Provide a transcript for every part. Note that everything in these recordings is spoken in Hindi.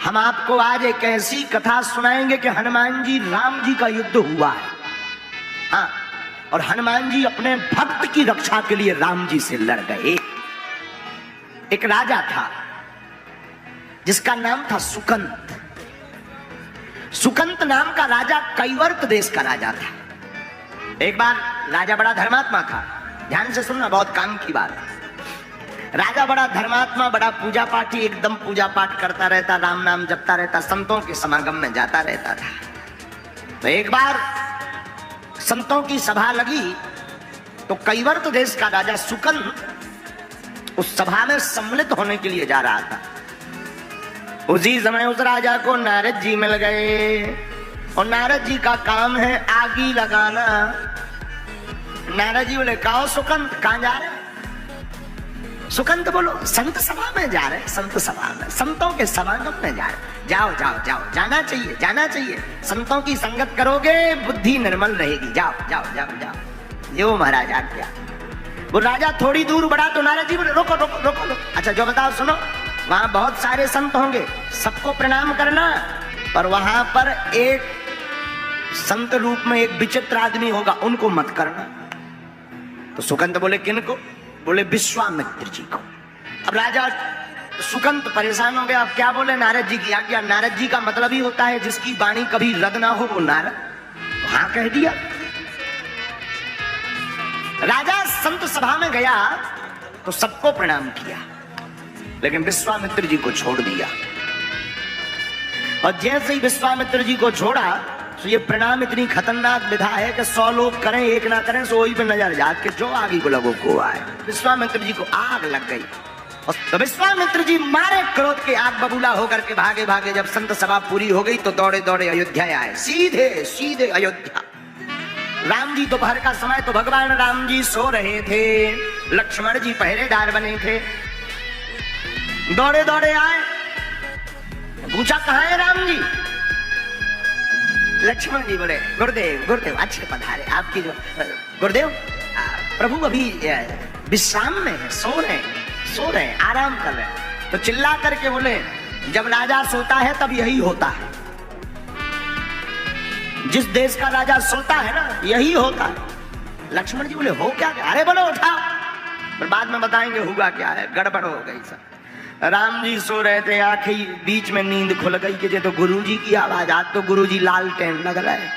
हम आपको आज एक ऐसी कथा सुनाएंगे कि हनुमान जी राम जी का युद्ध हुआ है। हाँ, और हनुमान जी अपने भक्त की रक्षा के लिए राम जी से लड़ गए। एक राजा था जिसका नाम था सुकंत। सुकंत नाम का राजा कैवर्त देश का राजा था। एक बार राजा बड़ा धर्मात्मा था, ध्यान से सुनना, बहुत काम की बात है। राजा बड़ा धर्मात्मा, बड़ा पूजा पाठी, एकदम पूजा पाठ करता रहता, राम नाम जपता रहता, संतों के समागम में जाता रहता था। तो एक बार संतों की सभा लगी तो कैवर्त देश का राजा सुकंत उस सभा में सम्मिलित होने के लिए जा रहा था। उसी समय उस राजा को नारद जी मिल गए और नारद जी का काम है आगी लगाना। नारद जी बोले, कहो सुकंत, कहां जा रहे? सुकंत बोलो, संत सभा में जा रहे, संत सभा में, संतों के समागम में जा रहे। जाओ जाओ जाओ, जाना चाहिए, जाना चाहिए। संतों की संगत करोगे बुद्धि निर्मल रहेगी। जाओ जाओ जाओ जाओ। यो महाराज आज्ञा। वो राजा थोड़ी दूर बढ़ा तो नारद जी बोले, रोको रोको रोको रोको। अच्छा, जो बताओ सुनो, वहां बहुत सारे संत होंगे, सबको प्रणाम करना, पर वहां पर एक संत रूप में एक विचित्र आदमी होगा, उनको मत करना। तो सुकंत बोले, किनको? बोले, विश्वामित्र जी को। अब राजा सुकंत परेशान हो गया, अब क्या बोले? नारद जी की आज्ञा। नारद जी का मतलब ही होता है जिसकी वाणी कभी रद्द ना हो वो नारद। हाँ कह दिया। राजा संत सभा में गया तो सबको प्रणाम किया, लेकिन विश्वामित्र जी को छोड़ दिया। और जैसे ही विश्वामित्र जी को छोड़ा तो ये प्रणाम इतनी खतरनाक विधा है कि 100 लोग करें एक ना करें, सो वही पे नजर जात के जो आगे को लगो को आए। विश्वामित्र जी को आग लग गई और तो विश्वामित्र जी मारे क्रोध के आग बबूला होकर के भागे भागे। जब संत सभा पूरी हो गई तो दौड़े दौड़े अयोध्या आए, सीधे सीधे अयोध्या। राम जी दोपहर का समय, तो भगवान राम जी सो रहे थे, लक्ष्मण जी पहरेदार बने थे। दौड़े दौड़े आए, पूछा कहाँ है राम जी? लक्ष्मण जी बोले, गुरुदेव गुरुदेव अच्छे पधारे। आपकी जो गुरुदेव प्रभु अभी विश्राम में है, सो रहे हैं, आराम कर रहे हैं। तो चिल्ला करके बोले, जब राजा सोता है तब यही होता है। जिस देश का राजा सोता है ना, यही होता है। लक्ष्मण जी बोले, हो क्या? अरे बोलो उठाओ, पर बाद में बताएंगे हुआ क्या है। गड़बड़ हो गई सब। राम जी सो रहे थे, आंखें बीच में नींद खुल गई कि तो गुरुजी की आवाज। आज तो गुरुजी लालटेन लग रहा है।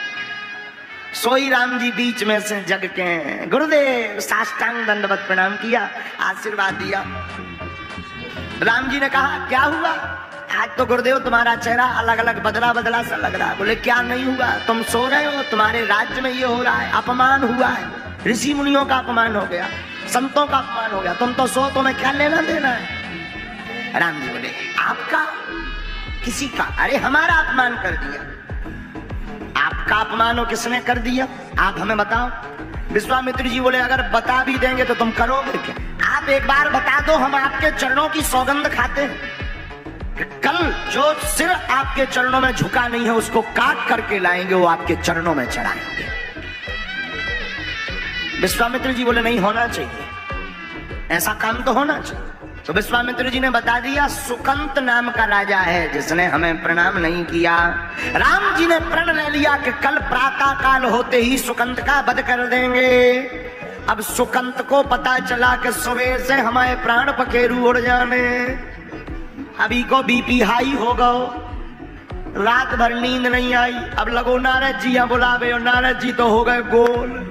सोई राम जी बीच में से जग के, गुरुदेव साष्टांग दंडवत प्रणाम किया, आशीर्वाद दिया। राम जी ने कहा, क्या हुआ? आज तो गुरुदेव तुम्हारा चेहरा अलग अलग बदला बदला सा लग रहा है। बोले, क्या नहीं हुआ? तुम सो रहे हो, तुम्हारे राज्य में ये हो रहा है, अपमान हुआ है, ऋषि मुनियों का अपमान हो गया, संतों का अपमान हो गया, तुम तो सो, तुम्हें क्या लेना देना है? राम जी बोले, आपका? किसी का? अरे हमारा अपमान कर दिया। आपका अपमान हो किसने कर दिया? आप हमें बताओ। विश्वामित्र जी बोले, अगर बता भी देंगे तो तुम करोगे क्या? आप एक बार बता दो, हम आपके चरणों की सौगंध खाते हैं कि कल जो सिर आपके चरणों में झुका नहीं है उसको काट करके लाएंगे, वो आपके चरणों में चढ़ाएंगे। विश्वामित्र जी बोले, नहीं होना चाहिए, ऐसा काम तो होना चाहिए। तो विश्वामित्र जी ने बता दिया, सुकंत नाम का राजा है जिसने हमें प्रणाम नहीं किया। राम जी ने प्रण ले लिया कि कल प्रातः काल होते ही सुकंत का वध कर देंगे। अब सुकंत को पता चला कि सुबह से हमारे प्राण पखेरु उड़ जाने, अभी को बीपी हाई हो गो, रात भर नींद नहीं आई। अब लगो नारद जी यहाँ बुलावे और नारद जी तो हो गए गोल।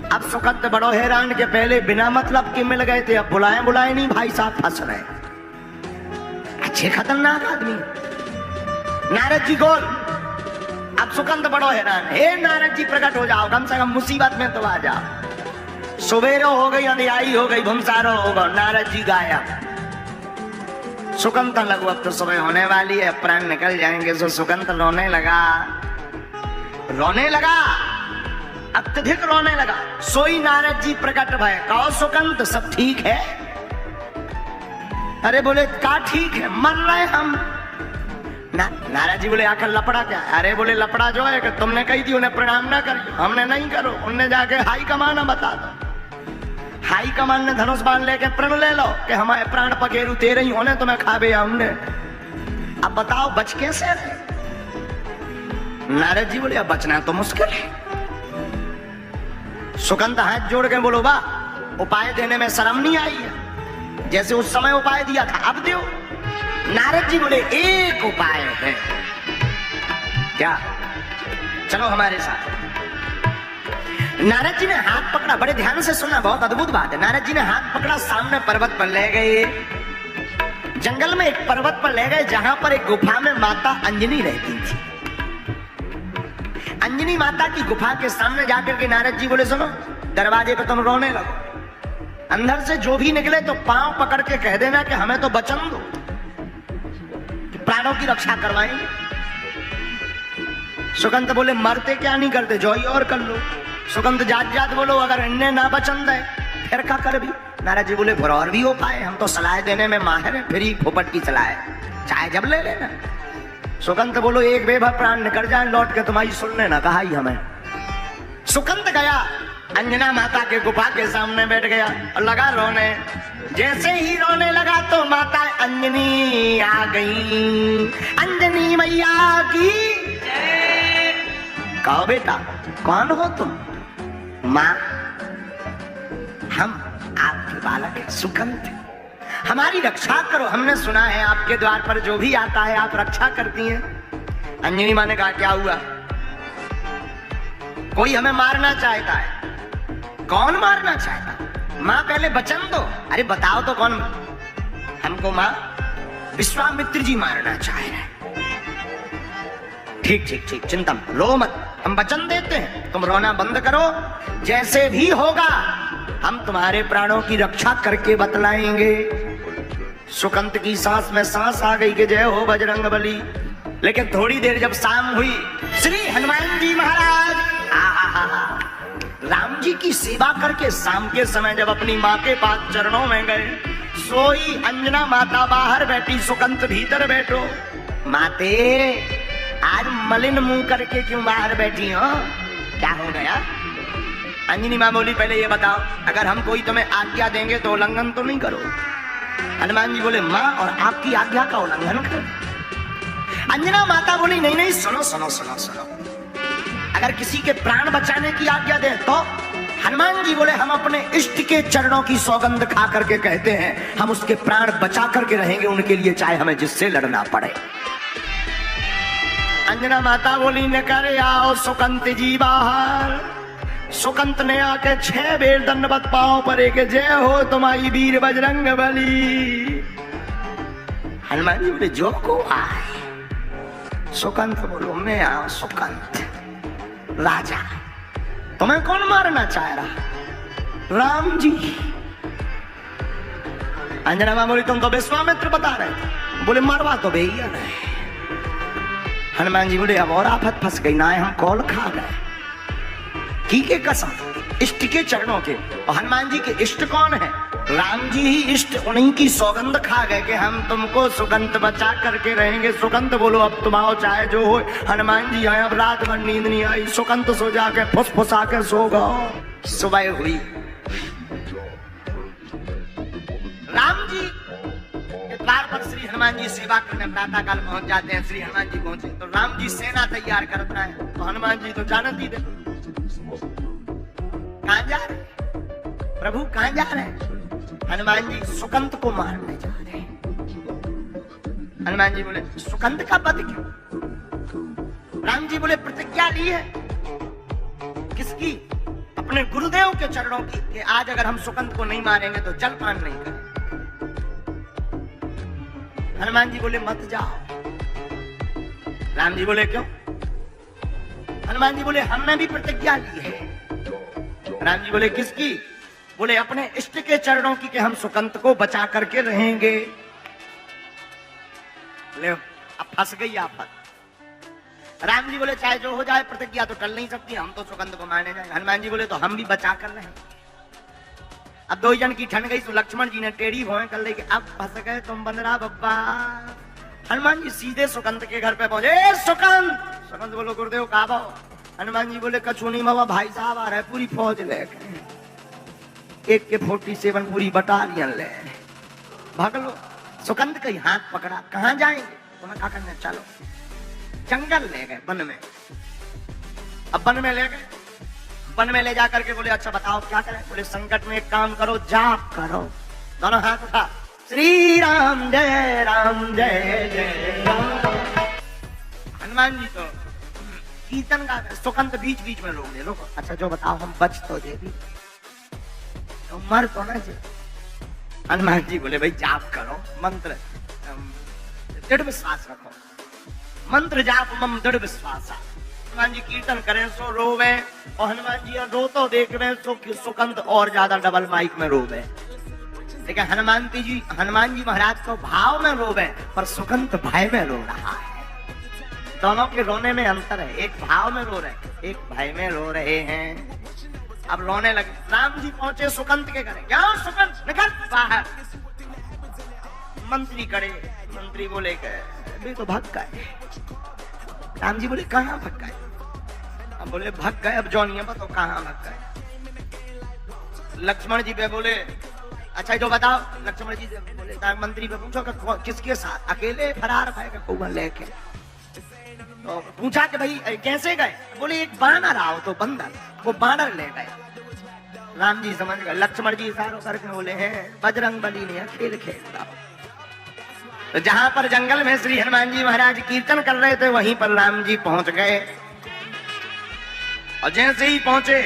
अब सुकंत बड़ो हैरान के पहले बिना मतलब के मिल गए थे, अब बुलाए बुलाए नहीं, भाई साहब फंस रहे। अच्छे खतरनाक आदमी। नारद जी गोल। अब सुकंत बड़ो हैरान, हे नारद जी प्रकट हो जाओ, कम से कम मुसीबत में तो आ जाओ। सुबेरो हो गई, अंधियाई हो गई, भूमसारो हो गया, नारद जी गायब। सुकंत लगो, अब तो सुबह होने वाली है, प्राण निकल जाएंगे। तो सुकंत रोने लगा, अत्यधिक रोने लगा। सोई नारद जी प्रकट भय, कहो सुकंत सब ठीक है? अरे बोले, का ठीक है, मर रहे हम। नारद जी बोले, आखिर लपड़ा क्या? अरे बोले, लपड़ा जो है कि तुमने कही थी उन्हें प्रणाम ना करो, हमने नहीं करो, उनने जाके हाई कमान बता दो। हाई कमान ने धनुष बाण लेके प्रण ले लो कि हमारे प्राण पखेरु तेरे ही होने, तुम्हें खाबे हमने। अब बताओ बच कैसे रहे? नारद जी बोले अब बचना तो मुश्किल है। सुकंत हाथ जोड़ के बोलो बा उपाय देने में शर्म नहीं आई है, जैसे उस समय उपाय दिया था अब दो। नारद जी बोले एक उपाय है। क्या? चलो हमारे साथ। नारद जी ने हाथ पकड़ा, बड़े ध्यान से सुनना, बहुत अद्भुत बात है। नारद जी ने हाथ पकड़ा, सामने पर्वत पर ले गए, जंगल में एक पर्वत पर ले गए जहां पर एक गुफा में माता अंजनी रहती थी। अंजनी माता की गुफा के सामने जाकर के नारद जी बोले सुनो, दरवाजे पे तुम रोने लगो, अंदर से जो भी निकले तो पांव पकड़ के कह देना कि हमें तो वचन दो कि प्राणों की रक्षा करवाएंगे। सुकंत बोले मरते क्या नहीं करते, जो ही और कर लो। सुकंत जात जात बोलो अगर इन्हें ना वचन दे फिर क्या कर भी। नारद जी बोले फिर और भी हो पाए, हम तो सलाह देने में माहिर है, फिर ही फोपट की सलाह है, चाहे जब ले लेना। सुकंत बोलो एक बेभर प्राण निकल जाए लौट के तुम्हारी सुनने ना कहा ही हमें। सुकंत गया अंजना माता के गुफा के सामने बैठ गया और लगा रोने। जैसे ही रोने लगा तो माता अंजनी आ गई। अंजनी मैया की कहो बेटा कौन हो तुम? माँ हम आपके बालक हैं सुकंत, हमारी रक्षा करो, हमने सुना है आपके द्वार पर जो भी आता है आप रक्षा करती हैं। अंजनी माँ ने कहा क्या हुआ? कोई हमें मारना चाहता है। कौन मारना चाहता? माँ पहले वचन दो। अरे बताओ तो कौन? हमको माँ विश्वामित्र जी मारना चाह रहे हैं। ठीक ठीक ठीक, चिंता मत, रो मत, हम वचन देते हैं, तुम रोना बंद करो, जैसे भी होगा हम तुम्हारे प्राणों की रक्षा करके बतलाएंगे। सुकंत की सांस में सांस आ गई कि जय हो बजरंगबली। लेकिन थोड़ी देर जब शाम हुई, श्री हनुमान जी महाराज राम जी की सेवा करके शाम के समय जब अपनी माँ के पास चरणों में गए, सोई अंजना माता बाहर बैठी, सुकंत भीतर बैठो। माते आज मलिन मुंह करके क्यों बाहर बैठी हो, क्या हो गया? अंजनी माँ बोली पहले ये बताओ अगर हम कोई तुम्हें आज्ञा देंगे तो उल्लंघन तो नहीं करो? हनुमान जी बोले माँ और आपकी आज्ञा का उल्लंघन करो? अंजना माता बोली नहीं नहीं सुनो सुनो सुनो सुनो, अगर किसी के प्राण बचाने की आज्ञा दे तो? हनुमान जी बोले हम अपने इष्ट के चरणों की सौगंध खा करके कहते हैं हम उसके प्राण बचा करके रहेंगे उनके लिए, चाहे हमें जिससे लड़ना पड़े। अंजना माता बोली न करे आओ सुकंत जी बाहर। सुकंत ने आके 6 बेर दंडवत पांव पर एक जय हो तुम्हारी वीर बजरंगबली। हनुमान जी बोले जो को आए। सुकंत बोलो मैं आओ सुकंत राजा, तुम्हें कौन मारना चाह रहा? राम जी। अंजना मां बोली तुम तो विश्वामित्र बता रहे थे, बोले मरवा तो भैया नहीं। हनुमान जी बोले अब और आफत फंस गई ना, हम कौल खा गए की के कसम इष्ट के चरणों के। और हनुमान जी के इष्ट कौन है? राम जी ही इष्ट, उन्हीं की सौगंध खा गए कि हम तुमको सुकंत बचा करके रहेंगे। सुकंत बोलो अब तुम आओ चाहे जो हो। हनुमान जी आए, अब रात भर नींद नहीं आई, सुकंत सो जाके फुसफुसा के सो गए। सुबह हुई, राम जी के द्वार पर श्री हनुमान जी सेवा करने प्रातः काल पहुंच जाते हैं। श्री हनुमान जी पहुंचे तो राम जी सेना तैयार करता है, तो हनुमान जी तो जानती थे कहां जा रहे प्रभु, कहां जा रहे हैं? हनुमान जी सुकंत को मारने जा रहे हैं। हनुमान जी बोले सुकंत का वध क्यों? राम जी बोले प्रतिज्ञा ली है। किसकी? अपने गुरुदेव के चरणों की, कि आज अगर हम सुकंत को नहीं मारेंगे तो जलपान नहीं करेंगे। हनुमान जी बोले मत जाओ। राम जी बोले क्यों? हनुमान जी बोले हमने भी प्रतिज्ञा ली है। राम जी बोले किसकी? बोले अपने इष्ट के चरणों की, कि हम सुकंत को बचा करके रहेंगे। ले अब फंस गई आफत। राम जी बोले चाहे जो हो जाए प्रतिज्ञा तो टल नहीं सकती, हम तो सुकंत को मारने जाएंगे। हनुमान जी बोले तो हम भी बचा कर रहेंगे। अब 2 जन की ठन गई तो लक्ष्मण जी ने टेढ़ी भौं कर ली कि अब फंस गए तुम बंदरा बब्बा। हनुमान जी सीधे सुकंत के घर पे पहुंचे। सुकंत, सुकंत बोलो गुरुदेव कहा भाव? हनुमान जी बोले कछु नहीं बाबा, भाई साहब आ रहे पूरी फौज लेके, एक के 47 पूरी बटालियन ले भाग लो। सुकंत का हाथ पकड़ा, कहां जाएंगे? तुम्हें क्या करना, चलो। जंगल ले गए, वन में। अब वन में ले गए, वन में ले जा करके बोले अच्छा बताओ क्या करें। बोले संकट में एक काम करो, जाप करो। दोनों हाथ उठा, श्री राम जय जय राम। हनुमान जी तो कीर्तन गा, सुकंत बीच बीच में रोक दे, रोको अच्छा जो बताओ हम बच तो देवी, तो मर तो ना जी। हनुमान जी बोले भाई जाप करो, मंत्र दृढ़ विश्वास रखो, मंत्र जाप मम दृढ़ विश्वास। हनुमान जी कीर्तन करें सो रोवे, और हनुमान जी रो तो देख रहे सो सुकंत और ज्यादा डबल माइक में रोवे। लेकिन हनुमान जी महाराज तो भाव में रोवे, पर सुकंत भय में रो रहा है। दोनों के रोने में अंतर है, एक भाव में रो रहे, एक भय में रो रहे हैं। अब रोने लगे। राम जी पहुंचे सुकंत के घर, क्या सुकंत निकल बाहर। मंत्री करे, मंत्री बोले अभी तो भाग गए। राम जी बोले कहाँ भाग गए? अब बोले भाग गए, अब जौनिया तो कहाँ भाग गए। लक्ष्मण जी पे बोले अच्छा जो बताओ। लक्ष्मण जी बोले मंत्री पे पूछो कि किसके साथ, अकेले फरार भय कौआ लेके। तो पूछा कि भाई कैसे गए? बोले एक बानर आओ तो बंदर, वो बानर ले गए। राम जी समझ गए। लक्ष्मण जी इशारों करके बोले हैं बजरंग बली ने खेल खेलता। तो जहां पर जंगल में श्री हनुमान जी महाराज कीर्तन कर रहे थे, वहीं पर राम जी पहुंच गए। और जैसे ही पहुंचे,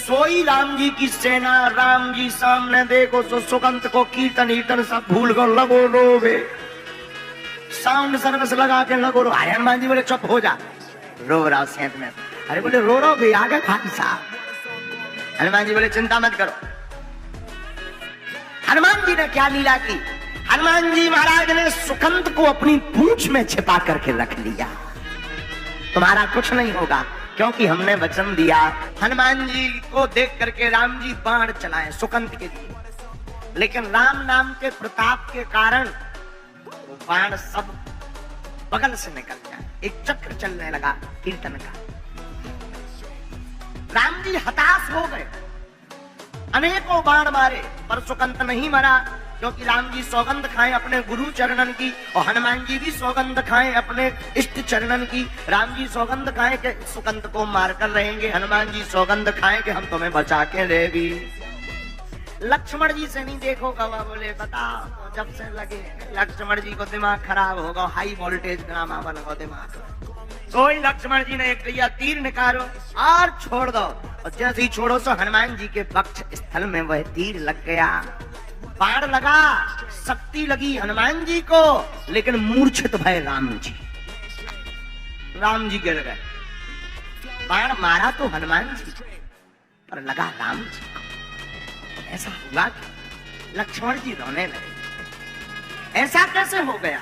सोई राम जी की सेना, राम जी सामने देखो तो सुकंत को कीर्तन हीर्तन सब भूल कर लगो रोवे, साउंड सर्विस लगा के लगो रो। हनुमान जी बोले चुप हो जा, रो रहा सेंट में। अरे बोले रो भी आगे भाई साहब। हनुमान जी बोले चिंता मत करो। हनुमान जी ने क्या लीला की? हनुमान जी महाराज ने सुकंत को अपनी पूंछ में छिपा करके रख लिया। तुम्हारा कुछ नहीं होगा, क्योंकि हमने वचन दिया। हनुमान जी को देख करके राम जी बाण चलाए सुकंत के लिए, लेकिन राम नाम के प्रताप के कारण वो बाण सब बगल से निकल गया। एक चक्र चलने लगा कीर्तन का। राम जी हताश हो गए, अनेकों बाण मारे, पर सुकंत नहीं मरा, क्योंकि राम जी सौगंध खाएं अपने गुरु चरणन की, और हनुमान जी भी सौगंध खाएं अपने इष्ट चरणन की। राम जी सौगंध खाएं कि सुकंत को मारकर रहेंगे, हनुमान जी सौगंध खाएं कि हम तुम्हें बचा के रहेगी। लक्ष्मण जी से नहीं देखो गवा, बोले बताओ जब से लगे। लक्ष्मण जी को दिमाग खराब होगा, हाई वोल्टेज ड्रामा बन गो दिमाग। तो लक्ष्मण जी ने एक लिया तीर निकालो और छोड़ दो, और जैसे ही छोड़ो सो हनुमान जी के वक्ष स्थल में वह तीर लग गया। बाण लगा, शक्ति लगी हनुमान जी को, लेकिन मूर्छित भय राम जी। राम जी गिर गए। बाण मारा तो हनुमान जी, पर लगा राम जी को। ऐसा हुआ कि लक्ष्मण जी रोने लगे। ऐसा कैसे हो गया?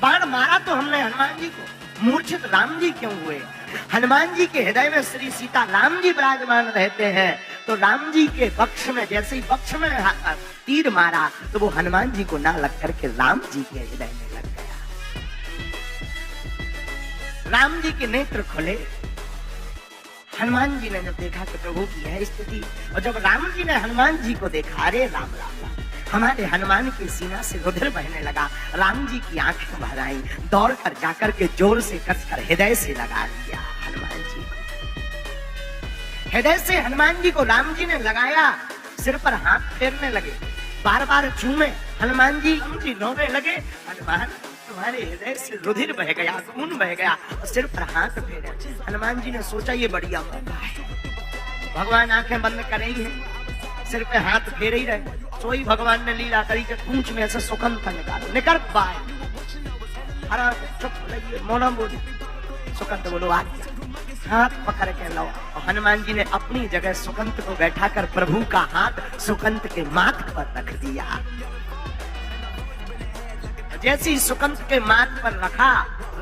बाण मारा तो हमने हनुमान जी को, मूर्छित राम जी क्यों हुए? हनुमान जी के हृदय में श्री सीता राम जी विराजमान रहते हैं, तो राम जी के वक्ष में जैसे ही वक्ष में तीर मारा, तो वो हनुमान जी को ना लग करके राम जी के हृदय में लग गया। राम जी के नेत्र खुले। हनुमान जी ने जब देखा कि प्रभु की है स्थिति, और जब राम जी ने हनुमान जी को देखा, अरे राम राम राम, हमारे हनुमान की सीना से रुधिर बहने लगा। राम जी की आंखें भर आई, दौड़ कर जाकर के जोर से कसकर हृदय से लगा दिया हनुमान जी को। हृदय से हनुमान जी को राम जी ने लगाया, सिर पर हाथ फेरने लगे, बार बार चूमे। हनुमान जी रोने लगे, हनुमान तुम्हारे हृदय से रुधिर बह गया, खून बह गया, और सिर पर हाथ फेरे। हनुमान जी ने सोचा ये बढ़िया मौका है, भगवान आंखें बंद कर रही हैं, सिर पे हाथ फेर ही रहे। सोई भगवान ने लीला करी कि पूंछ में से सुकंत निकालो, निकल पाए। हरा चुप रहिए, मौना बोली। सुकंत बोलो आ गया, हाथ पकड़ के लो। और हनुमान जी ने अपनी जगह सुकंत को बैठाकर प्रभु का हाथ सुकंत के माथ पर रख दिया। जैसे ही सुकंत के माथ पर रखा,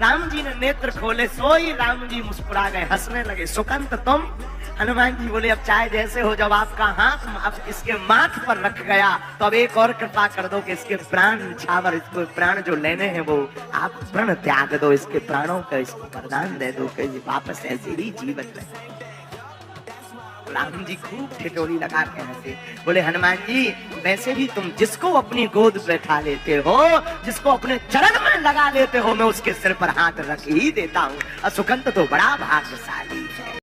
राम जी ने नेत्र खोले, सोई राम जी मुस्कुरा गए, हंसने लगे। सुकंत तुम? हनुमान जी बोले अब चाहे जैसे हो, जब आपका हाथ अब इसके माथ पर रख गया, तो अब एक और कृपा कर दो कि इसके प्राण छावर, इसको प्राण जो लेने हैं वो आप प्रण त्याग दो, इसके प्राणों का इसको वरदान दे दो कि वापस ऐसे ही जीवन रहे। राम जी खूब ठिठोली लगा के हंसे, बोले हनुमान जी वैसे भी तुम जिसको अपनी गोद बैठा लेते हो, जिसको अपने चरण में लगा लेते हो, मैं उसके सिर पर हाथ रख ही देता हूँ। असुकंत तो बड़ा भाग्यशाली है।